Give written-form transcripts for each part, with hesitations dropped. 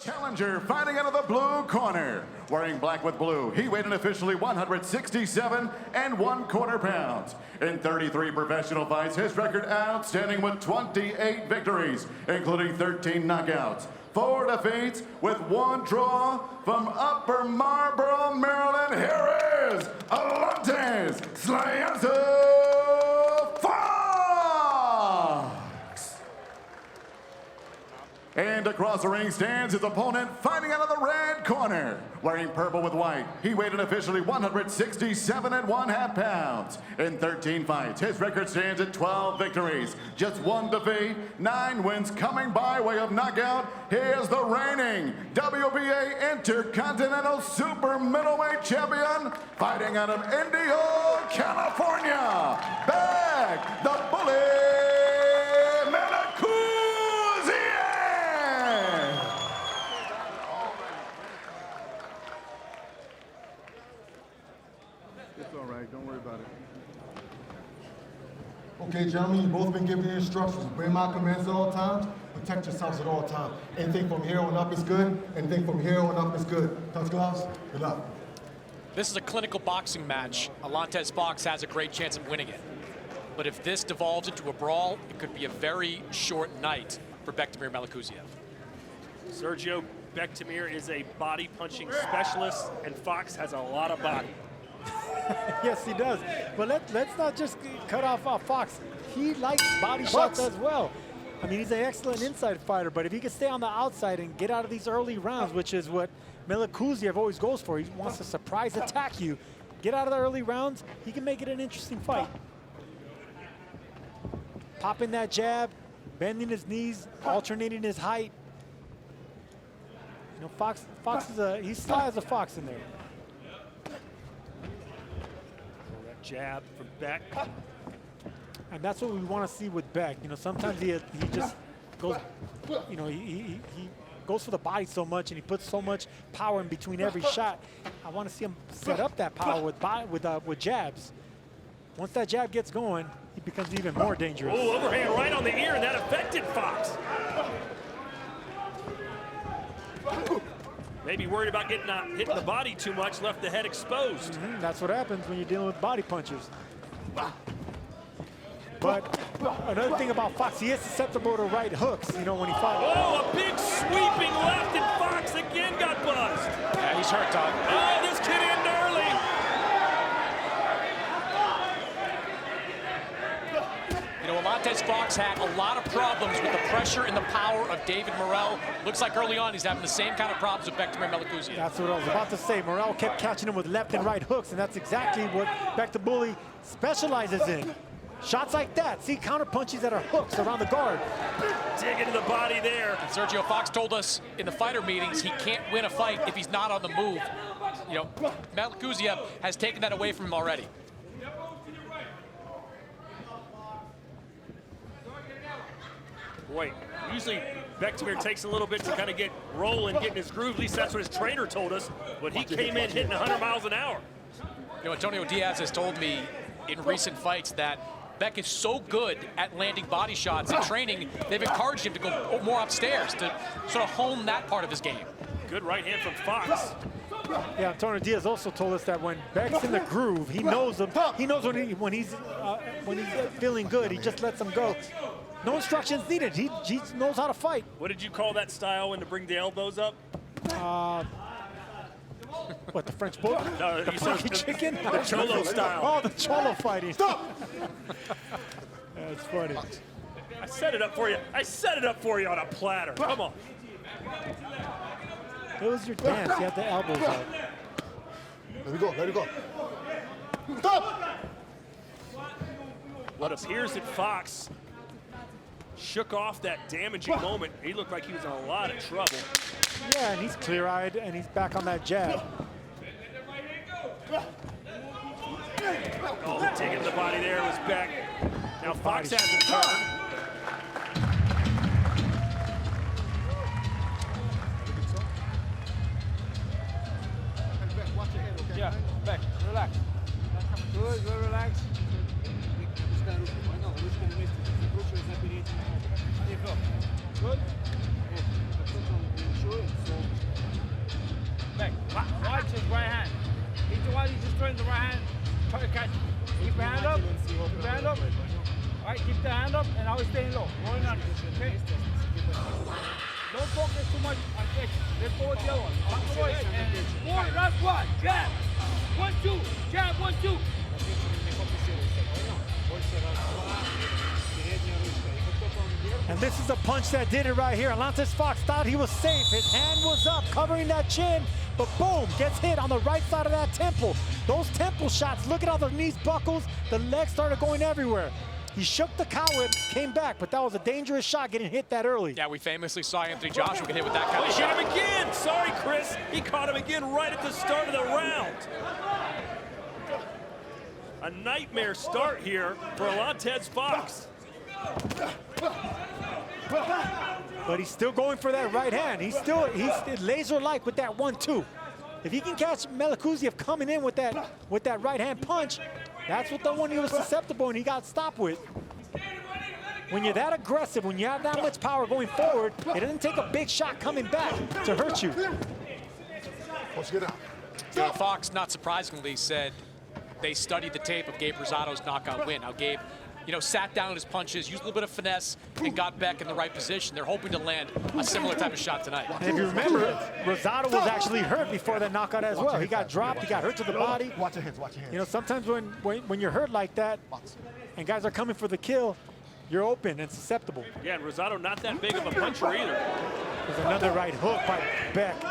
Challenger fighting out of the blue corner. Wearing black with blue, he weighed in officially 167 1/4 pounds. In 33 professional fights, his record outstanding with 28 victories, including 13 knockouts, 4 defeats, with 1 draw. From Upper Marlboro, Maryland, here is Alantez Fox! And across the ring stands his opponent, fighting out of the red corner. Wearing purple with white, he weighed in officially 167 1/2 pounds. In 13 fights, his record stands at 12 victories, just 1 defeat, 9 wins coming by way of knockout. He is the reigning WBA Intercontinental Super Middleweight Champion, fighting out of Indio, California, Bekt the Bully Melikuziev! It's all right, don't worry about it. Okay, gentlemen, you've both been given instructions. Obey my commands at all times. Protect yourselves at all times. Anything from here on up is good. Anything from here on up is good. Touch gloves, good luck. This is a clinical boxing match. Alantez Fox has a great chance of winning it. But if this devolves into a brawl, it could be a very short night for Bektemir Melikuziev. Sergio, Bektemir is a body punching specialist, and Fox has a lot of body. Yes, he does. But let's not just cut off Fox. He likes body shots as well. I mean, he's an excellent inside fighter, but if he can stay on the outside and get out of these early rounds, which is what Melikuziev always goes for, he wants to surprise attack you. Get out of the early rounds, he can make it an interesting fight. Popping that jab, bending his knees, alternating his height. You know, Fox is he's sly as a fox in there. Jab from Bekt. And that's what we want to see with Bekt. You know, sometimes he just goes, you know, he goes for the body so much, and he puts so much power in between every shot. I want to see him set up that power with jabs. Once that jab gets going, he becomes even more dangerous. Oh, overhand right on the ear, and that affected Fox. Maybe worried about getting hitting the body too much, left the head exposed. That's what happens when you're dealing with body punchers. But another thing about Fox, he is susceptible to right hooks, you know, when he fights. Oh, a big sweeping left, and Fox again got buzzed. Yeah, he's hurt, Todd. Oh, this kid ended early. You know, Alantez Fox had a lot of problems with the pressure and the power of David Morrell. Looks like early on he's having the same kind of problems with Bektemir Melikuziev. That's what I was about to say. Morrell kept catching him with left and right hooks, and that's exactly what Bekt the Bully specializes in. Shots like that. See, counter punches that are hooks around the guard. Dig into the body there. And Sergio Fox told us in the fighter meetings he can't win a fight if he's not on the move. You know, Melikuziev has taken that away from him already. Boy, usually Bektemir takes a little bit to kind of get rolling, get in his groove. At least that's what his trainer told us. But he came in hitting 100 miles an hour. You know, Antonio Diaz has told me in recent fights that Bekt is so good at landing body shots in training, they've encouraged him to go more upstairs to sort of hone that part of his game. Good right hand from Fox. Yeah, Antonio Diaz also told us that when Bekt's in the groove, he knows him. He knows when he's feeling good, he just lets him go. No instructions needed. He knows how to fight. What did you call that style when to bring the elbows up? What, the French bull? No, the funky chicken? The Cholo style. Oh, the Cholo fighting. Stop! That's funny. I set it up for you. I set it up for you on a platter. Come on. It was your dance. You had the elbows out. Let me go, let it go. Stop! What appears that Fox shook off that damaging moment. He looked like he was in a lot of trouble. Yeah, and he's clear-eyed, and he's back on that jab. Oh, digging the body there was Bekt. Now Fox has a turn. Yeah, Bekt, relax. Good, relax. Good? one. Okay? Don't focus too much on Bekt. Let's go with the other one. Back away. And more, last one. Jab. 1, 2. Jab, 1, 2. And this is a punch that did it right here. Alantez Fox thought he was safe. His hand was up, covering that chin, but boom, gets hit on the right side of that temple. Those temple shots, look at how the knees buckles, the legs started going everywhere. He shook the cow whip, came back, but that was a dangerous shot getting hit that early. Yeah, we famously saw Anthony Joshua get hit with that kind of He shot. hit him again. Sorry, Chris. He caught him again right at the start of the round. A nightmare start here for Alantez Fox. But he's still going for that right hand. He's laser-like with that 1-2. If he can catch Melikuziev coming in with that right hand punch, that's what the one he was susceptible and he got stopped with. When you're that aggressive, when you have that much power going forward, it doesn't take a big shot coming back to hurt you. Let's get out. So Fox, not surprisingly, said they studied the tape of Gabe Rosado's knockout win. Now Gabe, sat down his punches, used a little bit of finesse, and got Bekt in the right position. They're hoping to land a similar type of shot tonight. And if you remember, Rosado was actually hurt before that knockout as well. He got dropped, he got hurt to the body. Watch your hands, watch your hands. Sometimes when you're hurt like that, and guys are coming for the kill, you're open and susceptible. Yeah, and Rosado not that big of a puncher either. There's another right hook by Bekt.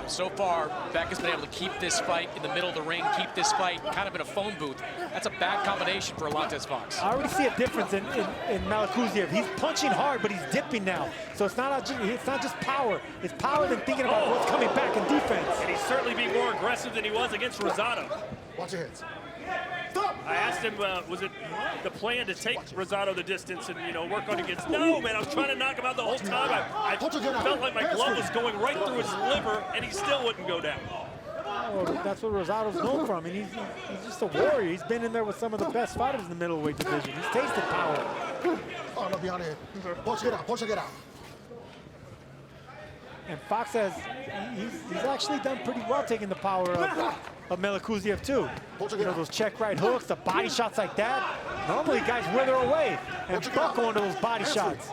So far, Bekt has been able to keep this fight in the middle of the ring, keep this fight kind of in a phone booth. That's a bad combination for Alantez Fox. I already see a difference in Melikuziev. He's punching hard, but he's dipping now. So it's not just power. It's power than thinking about what's coming back in defense. And he's certainly being more aggressive than he was against Rosado. Watch your hands. I asked him, was it the plan to take Rosado the distance and, work on against? No, man, I was trying to knock him out the whole time. I felt like my glove was going right through his liver, and he still wouldn't go down. Well, that's what Rosado's known for. I mean, he's just a warrior. He's been in there with some of the best fighters in the middleweight division. He's tasted power. Oh, no, be out of here. Push it out, push it out. And Fox he's actually done pretty well taking the power of Melikuziev too. Those check right hooks, the body shots like that. Normally guys wither away and buckle into those body shots.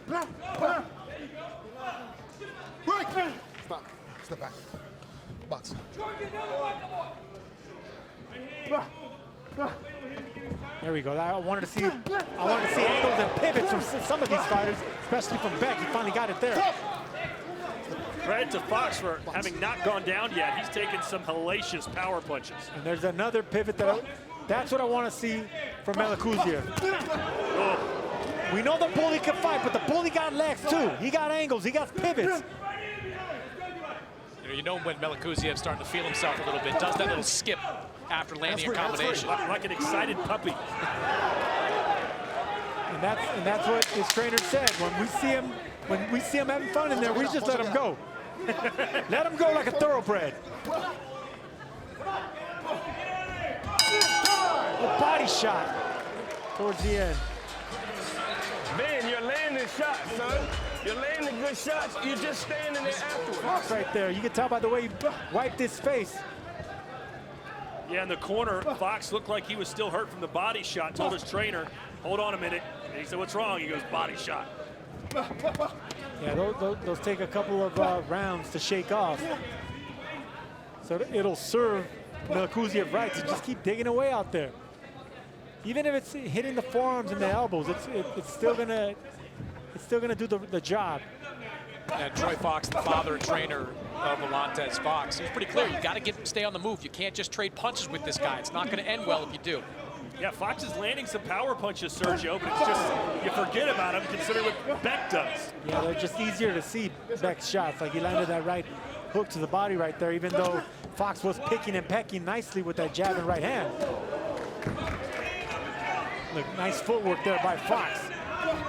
Stop. Step back. Box. There we go. I wanted to see angles and pivots from some of these fighters, especially from Bekt. He finally got it there. Credit to Fox for having not gone down yet. He's taken some hellacious power punches. And there's another pivot that's what I want to see from Melikuziev. Oh. We know the bully can fight, but the bully got legs too. He got angles, he got pivots. You know when Melikuziev's starting to feel himself a little bit, does that little skip after landing a combination. Like an excited puppy. And that's what his trainer said. When we see him having fun in there, we just let him go. Let him go like a thoroughbred. A body shot towards the end. Ben, you're landing shots, son. You're landing good shots. You're just standing there afterwards. Right there. You can tell by the way he wiped his face. Yeah, in the corner, Fox looked like he was still hurt from the body shot. Told his trainer, hold on a minute. And he said, what's wrong? He goes, body shot. Yeah, those take a couple of rounds to shake off. So it'll serve Melikuziev right to just keep digging away out there. Even if it's hitting the forearms and the elbows, it's still gonna do the job. And Troy Fox, the father and trainer of Alantez Fox, he was pretty clear. You got to stay on the move. You can't just trade punches with this guy. It's not going to end well if you do. Yeah, Fox is landing some power punches, Sergio, but it's just, you forget about him considering what Bekt does. Yeah, they're just easier to see Bekt's shots. Like he landed that right hook to the body right there, even though Fox was picking and pecking nicely with that jab and right hand. Look, nice footwork there by Fox.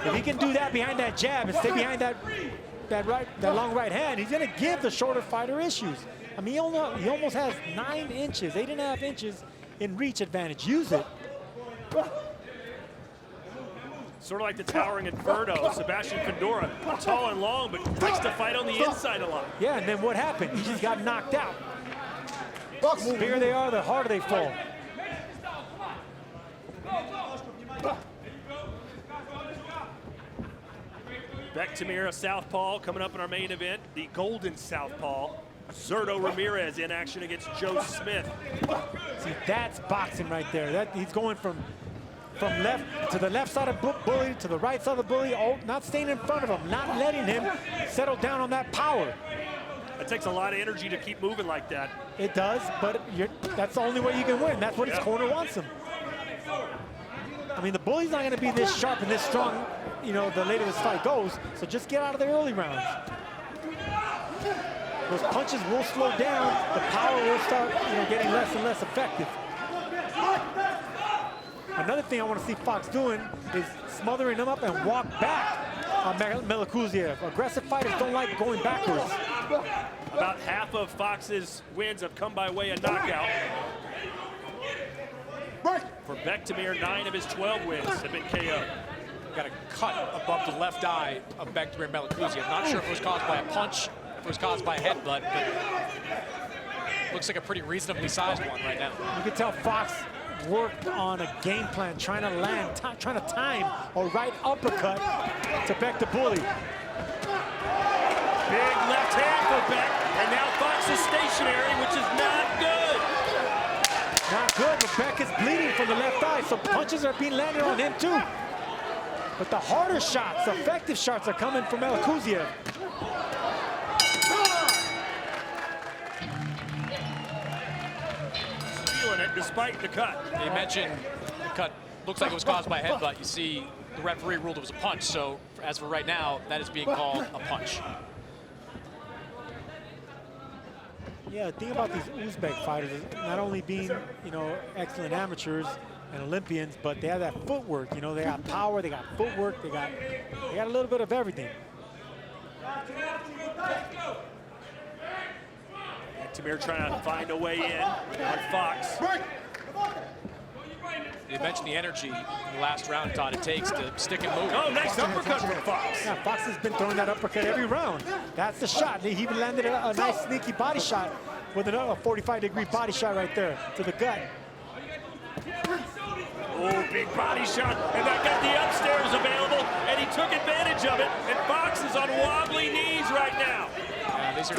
If he can do that behind that jab and stay behind that long right hand, he's gonna give the shorter fighter issues. I mean, he almost has 9 inches, 8.5 inches in reach advantage. Use it. Sort of like the towering inferno, Sebastian Fundora, tall and long, but likes to fight on the inside a lot. Yeah, and then what happened? He just got knocked out. The bigger they are, the harder they fall. Bektemir, a southpaw, coming up in our main event. The golden southpaw, Zurdo Ramirez, in action against Joe Smith. See, that's boxing right there. He's going from left to the left side of bully to the right side of the bully, not staying in front of him, not letting him settle down on that power. It takes a lot of energy to keep moving like that. It does, but that's the only way you can win. That's what his corner wants him. I mean, the bully's not going to be this sharp and this strong, you know, the later this fight goes. So just get out of the early rounds. Those punches will slow down. The power will start, you know, getting less and less effective. Another thing I want to see Fox doing is smothering him up and walk back on Melikuziev. Aggressive fighters don't like going backwards. About half of Fox's wins have come by way of knockout. For Bektemir, 9 of his 12 wins have been KO. Got a cut above the left eye of Bektemir Melikuziev. Not sure if it was caused by a punch, if it was caused by a headbutt, but looks like a pretty reasonably sized one right now. You can tell Fox worked on a game plan, trying to land, trying to time a right uppercut to Bekt the bully. Big left hand for Bekt, and now Fox is stationary, which is not good. Not good, but Bekt is bleeding from the left eye, so punches are being landed on him too. But the harder shots, the effective shots are coming from Melikuziev. Feeling it despite the cut. You mentioned the cut looks like it was caused by a headbutt. You see the referee ruled it was a punch, so as for right now, that is being called a punch. Yeah, the thing about these Uzbek fighters is not only being, you know, excellent amateurs and Olympians, but they have that footwork. You know, they got power, they got footwork, they got a little bit of everything. Bektemir trying to find a way in on Fox. You mentioned the energy in the last round, Todd, it takes to stick and move. Oh, nice uppercut from Fox. Yeah, Fox has been throwing that uppercut every round. That's the shot. He even landed a nice sneaky body shot with a 45-degree body shot right there to the gut. Oh, big body shot, and that got the upstairs available, and he took advantage of it, and Fox is on wobbly knees right now. This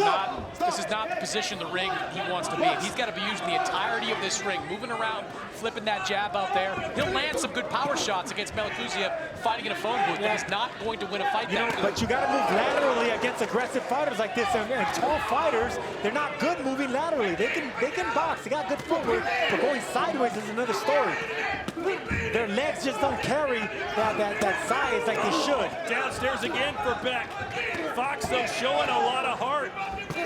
is not the position the ring he wants to be in. He's got to be using the entirety of this ring, moving around, flipping that jab out there. He'll land some good power shots against Melikuziev fighting in a phone booth, but he's not going to win a fight that good. But you got to move laterally against aggressive fighters like this, and tall fighters, they're not good moving laterally. They can box, they got good footwork, but going sideways is another story. Their legs just don't carry that size like they should. Downstairs again for Bekt. Fox, though, showing a lot of heart.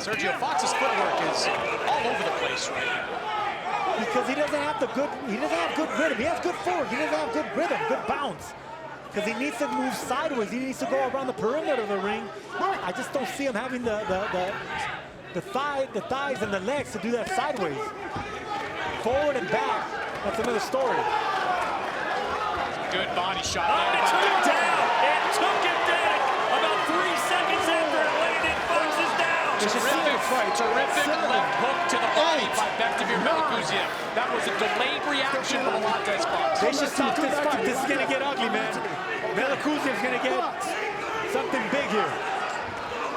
Sergio, Fox's footwork is all over the place right now. Because he doesn't have good rhythm. He has good footwork, he doesn't have good rhythm, good bounce. Because he needs to move sideways, he needs to go around the perimeter of the ring. I just don't see him having the thighs and the legs to do that sideways. Forward and back, that's another story. Good body shot. Oh, it took him down! It took him down! About 3 seconds after it landed, Fox is down! Terrific left hook to the body by Bektemir Melikuziev. That was a delayed reaction from Alantez Fox. They should stop this fight. This is going to get ugly, man. Melikuziev's going to get something big here.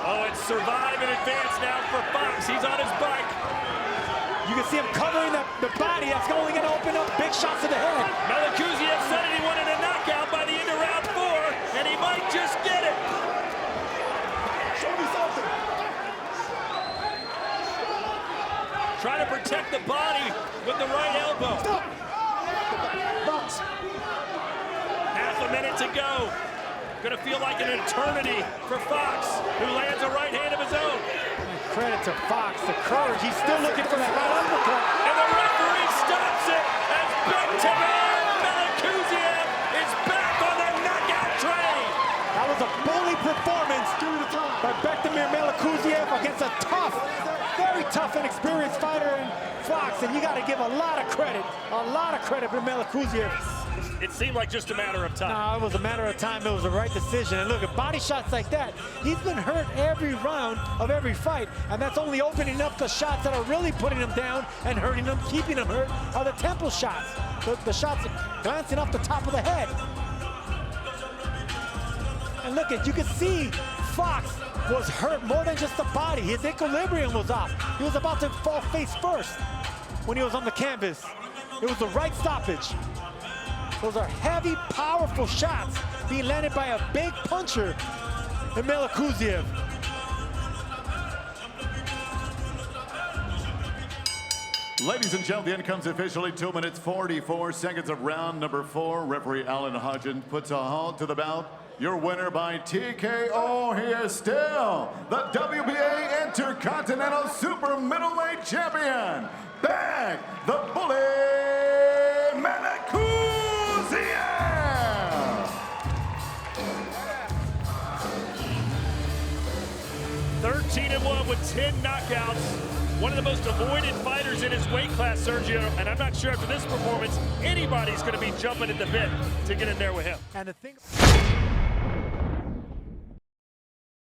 Oh, it's survive and advance now for Fox. He's on his bike. You can see him covering the body. That's only going to open up big shots to the head. Melikuziev said he wanted a knockout by the end of round 4, and he might just get it. Show me something. Trying to protect the body with the right elbow. Half a minute to go. Gonna feel like an eternity for Fox, who lands a right hand of his own. Credit to Fox, the courage. He's still looking for that right uppercut. And the referee stops it as Bektemir Melikuziev is back on the knockout train. That was a bully performance by Bektemir Melikuziev against a tough, very tough and experienced fighter in Fox. And you got to give a lot of credit for Melikuziev. it seemed like just a matter of time. No, it was a matter of time. It was the right decision. And look, at body shots like that, he's been hurt every round of every fight, and that's only opening up the shots that are really putting him down and hurting him, keeping him hurt, are the temple shots. The shots glancing off the top of the head. And look, you can see Fox was hurt more than just the body. His equilibrium was off. He was about to fall face first when he was on the canvas. It was the right stoppage. Those are heavy, powerful shots being landed by a big puncher in Melikuziev. Ladies and gentlemen, the end comes officially 2 minutes 44 seconds of round number 4. Referee Alan Hodgins puts a halt to the bout. Your winner by TKO, he is still the WBA Intercontinental Super Middleweight Champion, Bekt the Bully Melikuziev. 13-1 with 10 knockouts. One of the most avoided fighters in his weight class, Sergio, and I'm not sure after this performance anybody's going to be jumping at the bit to get in there with him. And the thing